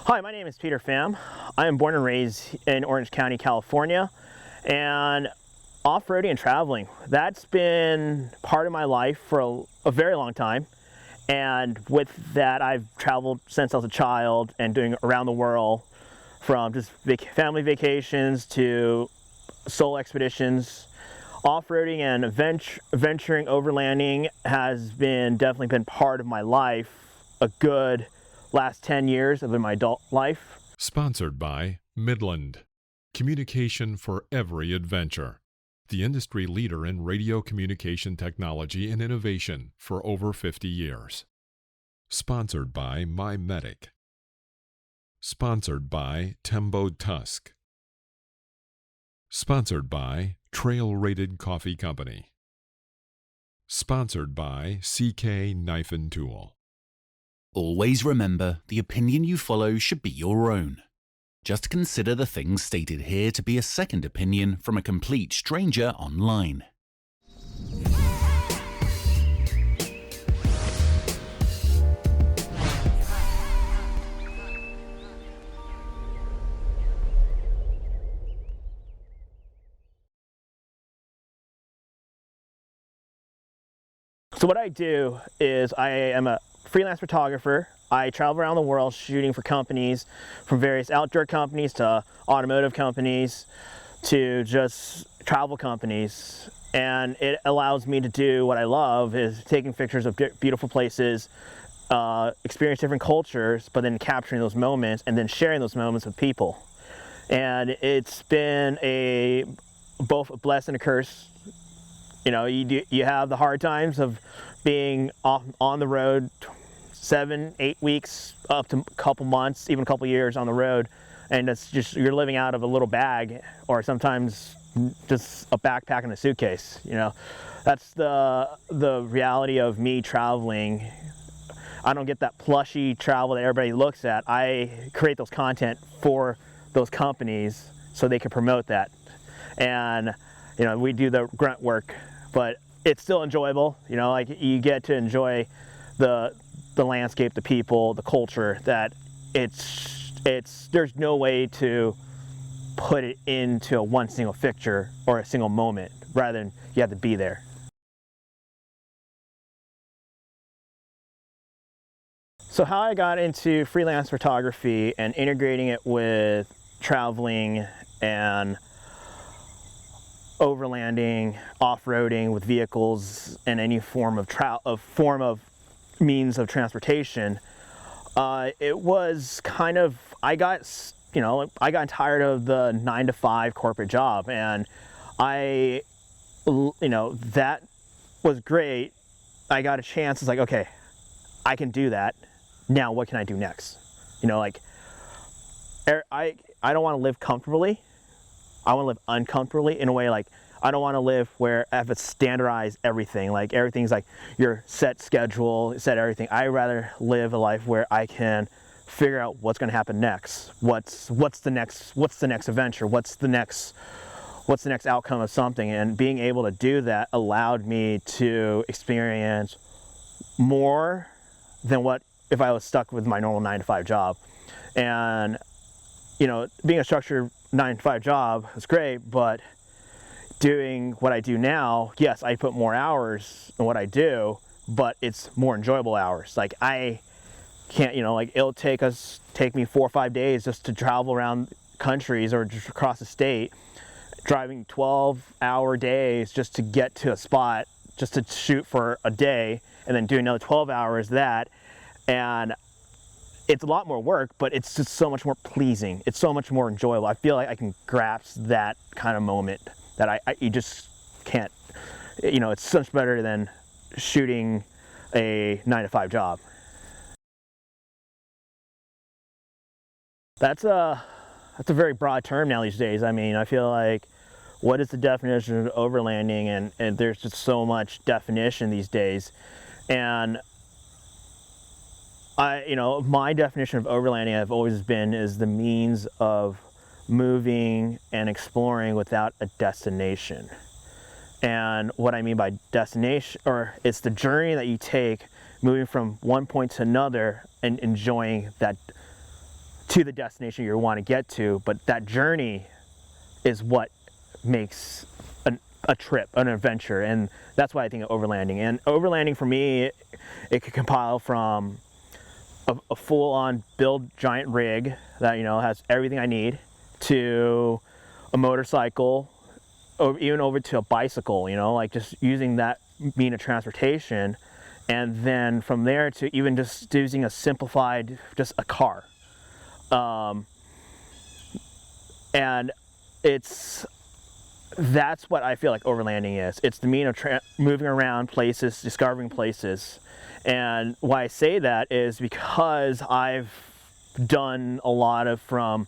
Hi, my name is Peter Pham. I am born and raised in Orange County, California, and off-roading and traveling, that's been part of my life for a very long time. And with that, I've traveled since I was a child and doing around the world, from just family vacations to solo expeditions. Off-roading and venturing overlanding has definitely been part of my life, a good last 10 years of my adult life. Sponsored by MIDLAND Communication for Every Adventure, the industry leader in radio communication technology and innovation for over 50 years. Sponsored by MYMEDIC. Sponsored by TEMBO TUSK. Sponsored by Trail Rated Coffee Company. Sponsored by CK Knife and Tool. Always remember, the opinion you follow should be your own. Just consider the things stated here to be a second opinion from a complete stranger online. So what I do is I am a freelance photographer. I travel around the world shooting for companies, from various outdoor companies to automotive companies to just travel companies. And it allows me to do what I love, is taking pictures of beautiful places, experience different cultures, but then capturing those moments and then sharing those moments with people. And it's been both a blessing and a curse. You know, you have the hard times of being on the road 7-8 weeks up to a couple months, even a couple years on the road, and it's just you're living out of a little bag, or sometimes just a backpack and a suitcase. You know, that's the reality of me traveling. I don't get that plushy travel that everybody looks at. I create those content for those companies so they can promote that, and you know, we do the grunt work, but it's still enjoyable. You know, like you get to enjoy the landscape, the people, the culture. That there's no way to put it into one single picture or a single moment. Rather than you have to be there. So how I got into freelance photography and integrating it with traveling and overlanding, off-roading with vehicles and any form of means of transportation, it was kind of, I got tired of the 9-to-5 corporate job, and that was great. I got a chance. It's like, okay, I can do that. Now what can I do next? You know, like I don't want to live comfortably. I want to live uncomfortably, in a way. Like, I don't want to live where I have to standardize everything. Like, everything's like your set schedule, set everything. I rather live a life where I can figure out what's going to happen next. What's the next adventure? What's the next outcome of something? And being able to do that allowed me to experience more than what if I was stuck with my normal 9-to-5 job. And you know, being a structured 9-to-5 job is great, but doing what I do now, yes, I put more hours in what I do, but it's more enjoyable hours. Like, I can't, you know, like it'll take me 4 or 5 days just to travel around countries or just across the state, driving 12-hour days just to get to a spot, just to shoot for a day, and then do another 12 hours that, and it's a lot more work, but it's just so much more pleasing. It's so much more enjoyable. I feel like I can grasp that kind of moment that you just can't. You know, it's so much better than shooting a 9-to-5 job. That's a very broad term now these days. I mean, I feel like, what is the definition of overlanding? And there's just so much definition these days. And my definition of overlanding I've always been is the means of moving and exploring without a destination. And what I mean by destination, or it's the journey that you take moving from one point to another and enjoying that to the destination you want to get to, but that journey is what makes a trip, an adventure, and that's why I think of overlanding. And overlanding for me, it could compile from a full-on build giant rig that has everything I need, to a motorcycle, or even over to a bicycle. Like just using that mean of transportation, and then from there to even just using a simplified, just a car. And that's what I feel like overlanding is. It's the mean of moving around places, discovering places. And why I say that is because I've done a lot of from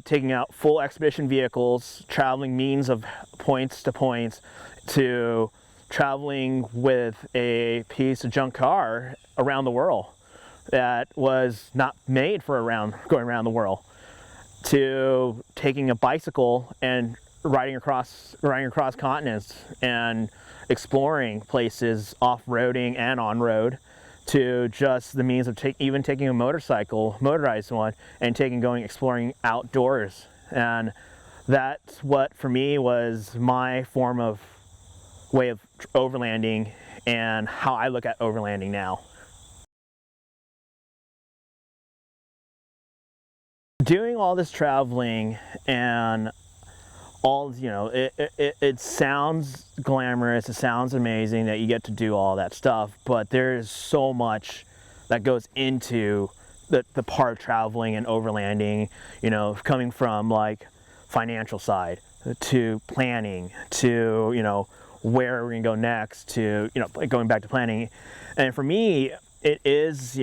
taking out full expedition vehicles, traveling means of points to points, to traveling with a piece of junk car around the world that was not made for going around the world, to taking a bicycle and riding across continents and exploring places off-roading and on-road, to just the means of even taking a motorized one, and going exploring outdoors. And that's what for me was my way of overlanding, and how I look at overlanding now. Doing all this traveling and all, it sounds glamorous, it sounds amazing that you get to do all that stuff, but there's so much that goes into the part of traveling and overlanding, coming from like financial side, to planning, to, where we're gonna go next, to, going back to planning. And for me, it is,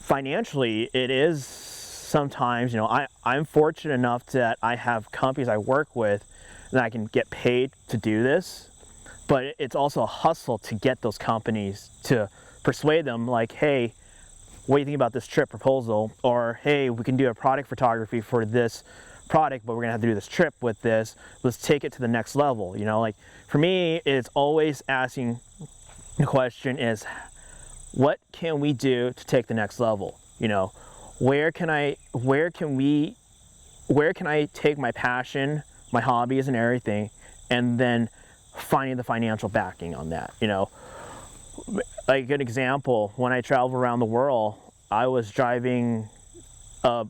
financially, it is sometimes, I'm fortunate enough that I have companies I work with that I can get paid to do this, but it's also a hustle to get those companies to persuade them, like, hey, what do you think about this trip proposal? Or, hey, we can do a product photography for this product, but we're gonna have to do this trip with this. Let's take it to the next level. Like for me, it's always asking the question is, what can we do to take the next level? Where can I take my passion, my hobbies and everything, and then finding the financial backing on that? Like a good example, when I travel around the world, I was driving a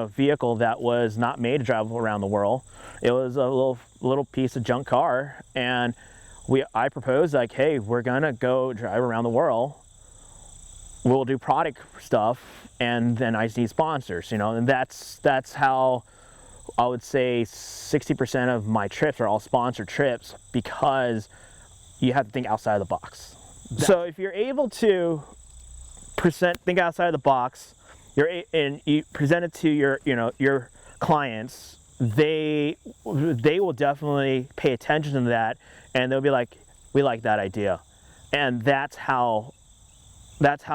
vehicle that was not made to travel around the world. It was a little piece of junk car, and I proposed, like, hey, we're gonna go drive around the world. We'll do product stuff, and then I just need sponsors, and that's how I would say 60% of my trips are all sponsored trips, because you have to think outside of the box. So if you're able to think outside of the box, and you present it to your clients, they will definitely pay attention to that, and they'll be like, we like that idea. And that's how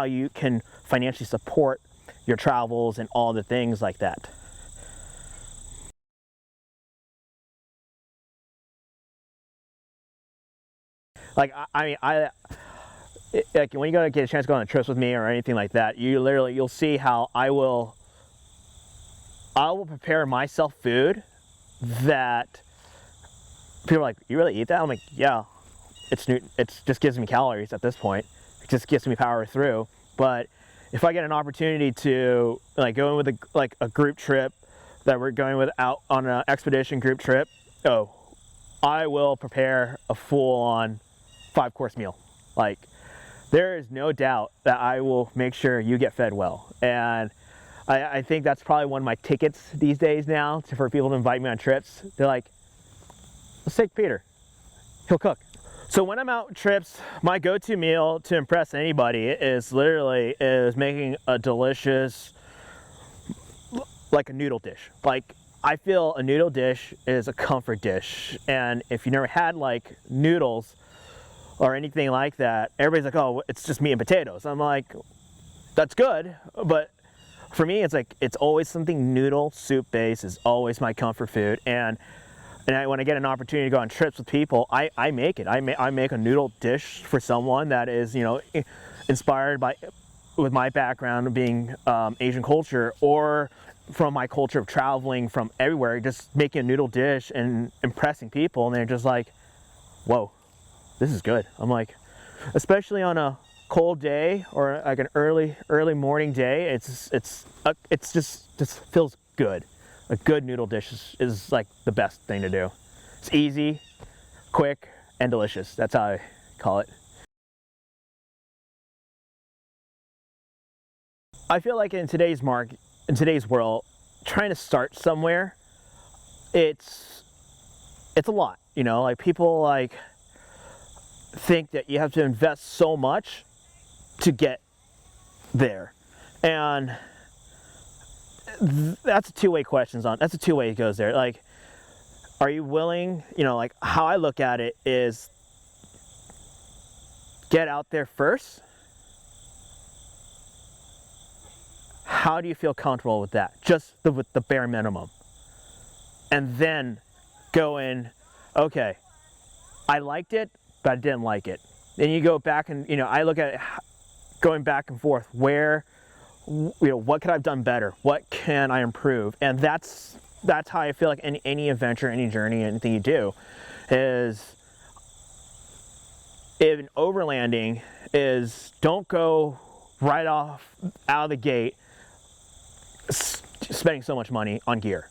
you can financially support your travels and all the things like that. Like, like when you get a chance to go on trips with me or anything like that, you'll see how I will prepare myself food that people are like, you really eat that? I'm like, yeah, it just gives me calories at this point. It just gives me power through. But if I get an opportunity to like go in with a group trip that we're going with out on an expedition group trip, I will prepare a full-on 5-course meal. Like, there is no doubt that I will make sure you get fed well. And I think that's probably one of my tickets these days now for people to invite me on trips. They're like, let's take Peter, he'll cook. So when I'm out trips, my go-to meal to impress anybody is making a delicious, like a noodle dish. Like, I feel a noodle dish is a comfort dish. And if you never had like noodles or anything like that, everybody's like, oh, it's just meat and potatoes. I'm like, that's good, but for me, it's like, it's always something noodle soup based is always my comfort food. And when I get an opportunity to go on trips with people, I make it. I make a noodle dish for someone that is, inspired by with my background being Asian culture, or from my culture of traveling from everywhere, just making a noodle dish and impressing people, and they're just like, whoa, this is good. I'm like, especially on a cold day or like an early morning day, it's just feels good. A good noodle dish is like the best thing to do. It's easy, quick, and delicious. That's how I call it. I feel like in today's world, trying to start somewhere, it's a lot. You know, like people like think that you have to invest so much to get there, and that's a two-way questions on. That's a two-way it goes there. Like, are you willing? You know, like how I look at it is, get out there first. How do you feel comfortable with that? Just with the bare minimum, and then go in. Okay, I liked it, but I didn't like it. Then you go back and, you know, I look at it going back and forth. Where, you know, what could I have done better? What can I improve? And that's how I feel like any adventure, any journey, anything you do is, in overlanding, is don't go right off out of the gate spending so much money on gear.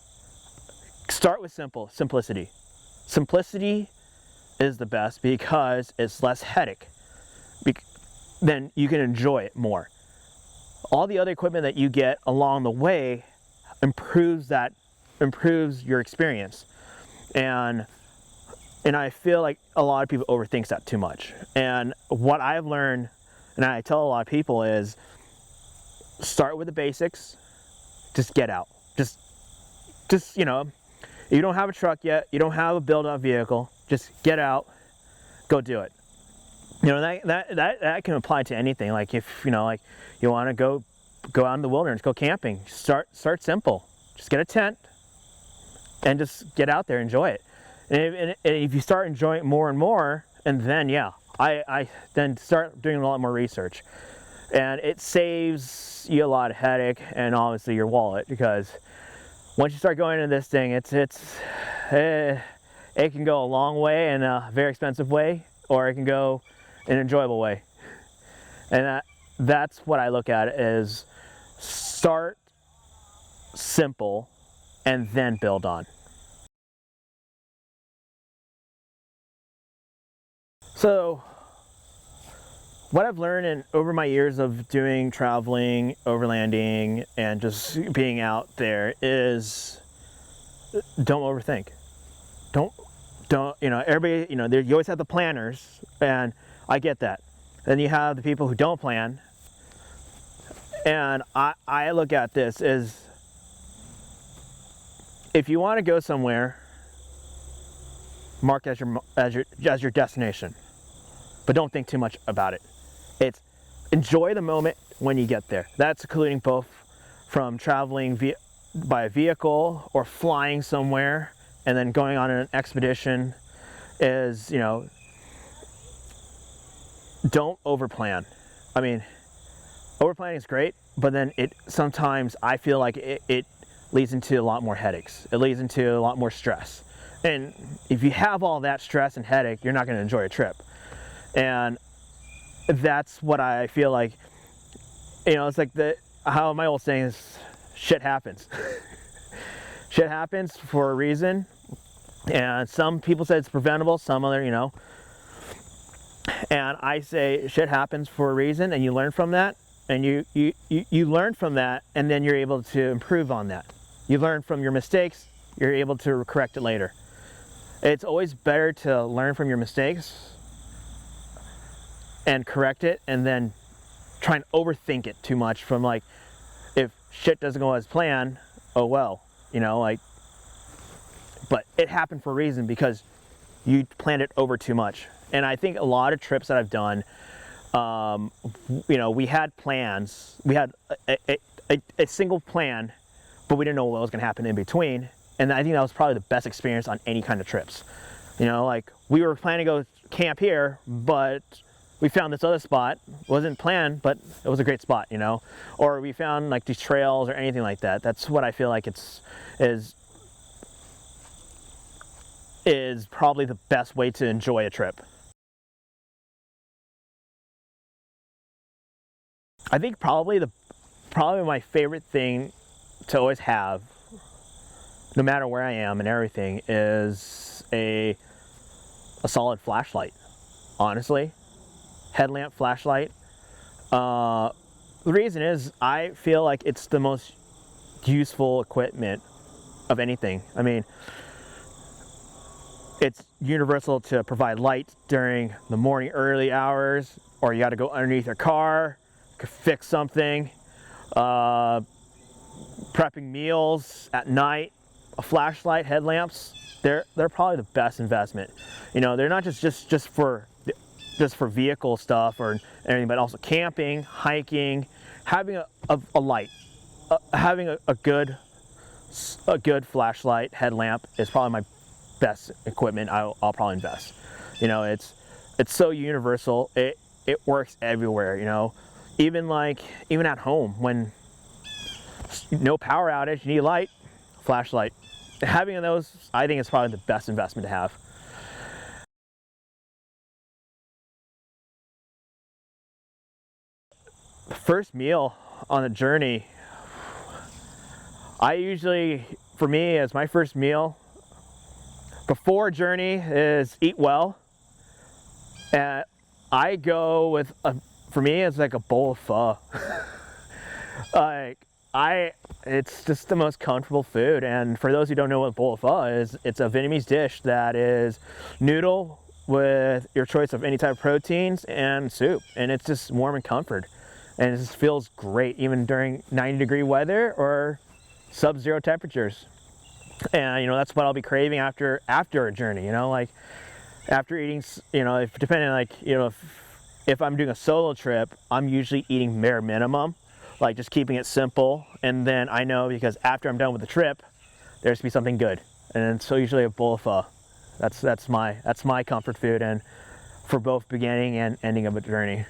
Start with simplicity. Simplicity is the best because it's less headache. Then you can enjoy it more. All the other equipment that you get along the way improves your experience. And I feel like a lot of people overthink that too much. And what I've learned, and I tell a lot of people, is start with the basics. Just get out. Just you know, you don't have a truck yet, you don't have a built-up vehicle, just get out, go do it. You know, that can apply to anything. Like if, you know, like you want to go out in the wilderness, go camping, start simple. Just get a tent and just get out there, enjoy it. And if you start enjoying it more and more, and then I then start doing a lot more research, and it saves you a lot of headache and obviously your wallet, because once you start going into this thing, it can go a long way in a very expensive way, or it can go in an enjoyable way. And that's what I look at, is start simple and then build on. So what I've learned over my years of doing traveling, overlanding, and just being out there is, don't overthink. Don't, you know, everybody, you know, you always have the planners, and I get that. Then you have the people who don't plan. And I look at this as, if you want to go somewhere, mark as your destination, but don't think too much about it. It's enjoy the moment when you get there. That's including both from traveling by a vehicle or flying somewhere and then going on an expedition. Is, you know, don't overplan. I mean, overplanning is great, but then sometimes I feel like it leads into a lot more headaches. It leads into a lot more stress. And if you have all that stress and headache, you're not going to enjoy a trip. And that's what I feel like, you know, it's like how my old saying is, shit happens. Shit happens for a reason. And some people say it's preventable, some other, you know. And I say shit happens for a reason, and you learn from that. And you learn from that, and then you're able to improve on that. You learn from your mistakes, you're able to correct it later. It's always better to learn from your mistakes and correct it, and then try and overthink it too much, from like, if shit doesn't go as planned, oh well, you know, like, but it happened for a reason because you planned it over too much. And I think a lot of trips that I've done, you know, we had plans, we had a single plan, but we didn't know what was going to happen in between. And I think that was probably the best experience on any kind of trips. You know, like, we were planning to go camp here, but we found this other spot, wasn't planned, but it was a great spot, you know. Or we found like these trails or anything like that. That's what I feel like is probably the best way to enjoy a trip. I think probably my favorite thing to always have, no matter where I am and everything, is a solid flashlight. Honestly, headlamp, flashlight. The reason is I feel like it's the most useful equipment of anything. I mean, it's universal to provide light during the morning early hours, or you got to go underneath your car, could fix something, prepping meals at night. A flashlight, headlamps, they're probably the best investment. You know, they're not just for vehicle stuff or anything, but also camping, hiking, having a light, having a good flashlight, headlamp is probably my best equipment I'll probably invest. You know, it's so universal. It works everywhere. You know, even at home when no power outage, you need light, flashlight. Having those, I think, is probably the best investment to have. The first meal on the journey, for me, as my first meal before a journey is eat well. And I go with for me, it's like a bowl of pho. It's just the most comfortable food. And for those who don't know what a bowl of pho is, it's a Vietnamese dish that is noodle with your choice of any type of proteins and soup. And it's just warm and comfort. And it just feels great even during 90-degree weather or sub-zero temperatures. And, you know, that's what I'll be craving after a journey, you know, like after eating, you know, if I'm doing a solo trip, I'm usually eating bare minimum, like just keeping it simple. And then I know, because after I'm done with the trip, there's to be something good. And so usually a bowl of pho. That's my comfort food, and for both beginning and ending of a journey.